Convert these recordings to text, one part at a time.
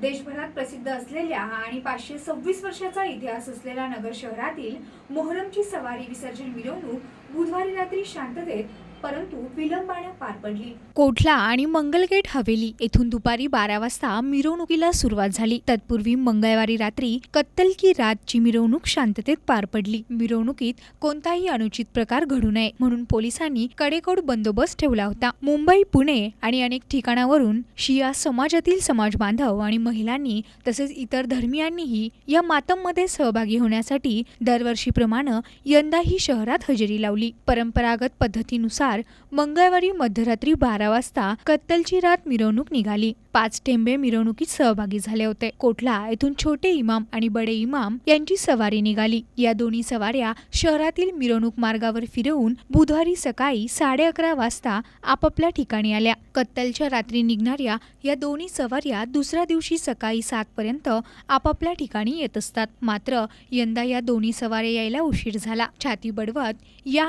देशभरात प्रसिद्ध असलेल्या आणि 526 वर्षाचा इतिहास असलेल्या नगर शहरातील मोहरमची सवारी विसर्जन मिरवणूक बुधवारी रात्री शांततेत परंतु विलंबाने पार पडली। कोठला आणि मंगलगेट हवेली येथून दुपारी 12 वाजता मिरवणुकीला सुरुवात झाली। तत्पूर्वी मंगळवारी रात्री कत्तल की रातची मिरवणूक शांततेत पार पडली। मिरवणुकीत कोणताही अनुचित प्रकार घडू नये म्हणून पोलिसांनी कडेकोट बंदोबस्त ठेवला होता। मुंबई, पुणे आणि अनेक ठिकाणावरून शिया समाजातील समाज बांधव आणि महिलांनी तसेच इतर धर्मियांनीही या मातममध्ये सहभागी होण्यासाठी दरवर्षीप्रमाणे यंदाही शहरात हजेरी लावली। परंपरागत पद्धतीनुसार मंगळवारी मध्यरात्री 12 वाजता कत्तलची रात मिरवणूक निघाली। 5 टेंबे मिरवणुकीत सहभागी झाले होते। कोठला येथून छोटे इमाम आणि बडे इमाम यांची सवारी निघाली। या दोन्ही सवाऱ्या शहरातील मिरवणूक मार्गावर फिरवून बुधवारी सकाळी 11:30 वाजता आपापल्या ठिकाणी आल्या। कत्तलच्या रात्री निघणाऱ्या या दोन्ही सवाऱ्या दुसऱ्या दिवशी सकाळी 7 पर्यंत आपापल्या ठिकाणी येत असतात। मात्र यंदा या दोन्ही सवाऱ्या यायला उशीर झाला। छाती बडवत या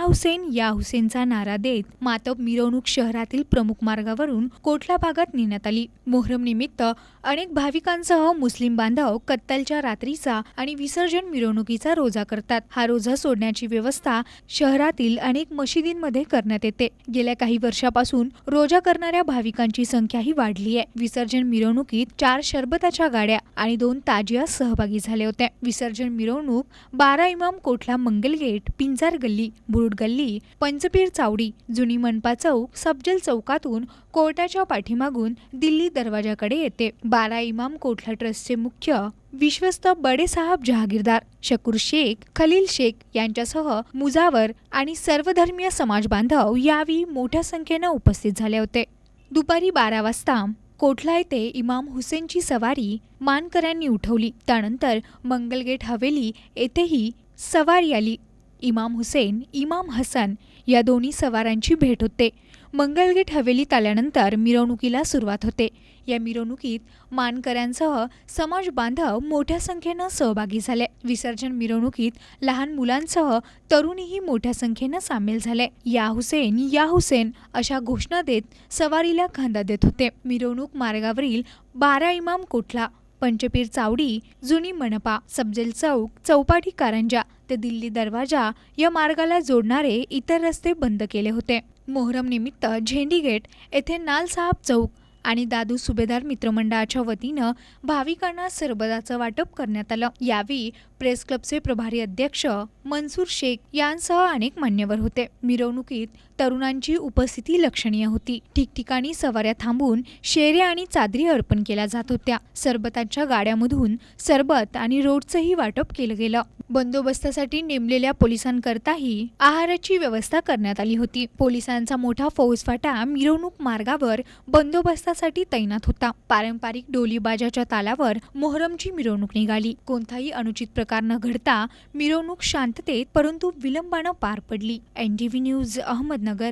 हुसेनचा नारा देत मातब मिरवणूक शहरातील प्रमुख मार्गावरून कोठला भागात नेण्यात आली। मोहरम निमित्त अनेक भाविकांसह मुस्लिम बांधव कत्तलच्या रात्रीचा आणि विसर्जन मिरवणुकीचा रोजा करतात। हा रोजा सोडण्याची व्यवस्था शहरातील अनेक मशिदींमध्ये करण्यात येते। गेल्या काही वर्षापासून रोजा करणाऱ्या भाविकांची संख्याही वाढली आहे। विसर्जन मिरवणुकीत 4 शरबताच्या गाड्या आणि 2 ताजिया सहभागी झाले होते। विसर्जन मिरवणूक 12 इमाम कोठला मंगलगेट, पिंजार गल्ली, बुरुड गल्ली, पंचपीर चावडी, जुनी मनपा चौक, सफजल चौकातून कोर्टाच्या पाठीमागून दिल्ली दरवाजाकडे येते। 12 इमाम कोठला ट्रस्टचे मुख्य विश्वस्त बडे साहब जहागीरदार शकूर शेख, खलील शेख यांच्यासह मुजावर आणि सर्वधर्मीय समाज बांधव यावेळी मोठ्या संख्येने उपस्थित झाले होते। दुपारी 12 वाजता कोठला येथे इमाम हुसेनची सवारी मानकऱ्यांनी उठवली। त्यानंतर मंगलगेट हवेली येथेही सवारी आली। इमाम हुसेन, इमाम हसन या दोन्ही सवारांची भेट होते। मंगलगेट हवेलीत आल्यानंतर मिरवणुकीला सुरुवात होते। या मिरवणुकीत मानकऱ्यांसह समाज बांधव मोठ्या संख्येने सहभागी झाले। विसर्जन मिरवणुकीत लहान मुलांसह तरुणीही मोठ्या संख्येने सामील झाले। या हुसेन अशा घोषणा देत सवारीला खांदा देत होते। मिरवणूक मार्गावरील 12 इमाम कोठला, पंचपीर चावडी, जुनी मनपा, सफजल चौक, चौपाटी कारंजा ते दिल्ली दरवाजा या मार्गाला जोडणारे इतर रस्ते बंद केले होते। मोहरम निमित्त झेंडी गेट येथे नाल साहब चौक आणि दादू सुभेदार मित्रमंडळाच्या वतीनं भाविकांना सरबताचं वाटप करण्यात आलं। यावेळी प्रेस क्लबचे प्रभारी अध्यक्ष मनसूर शेख यांसह अनेक मान्यवर होते। मिरवणुकीत तरुणांची उपस्थिती लक्षणीय होती। ठिकठिकाणी सवाऱ्या थांबून शेरे आणि चादरी अर्पण केल्या जात होत्या। सरबताच्या गाड्यामधून सरबत आणि रोडचंही वाटप केलं गेलं। बंदोबस्तासाठी नेमलेल्या पोलिसांकरताही आहाराची व्यवस्था करण्यात आली होती। पोलिसांचा मोठा फौजफाटा मिरवणूक मार्गावर बंदोबस्तासाठी तैनात होता। पारंपरिक डोलीबाजाच्या तालावर मोहरमची मिरवणूक निघाली। कोणताही अनुचित प्रकार न घडता मिरवणूक शांततेत परंतु विलंबाने पार पडली। NTV news Ahmednagar.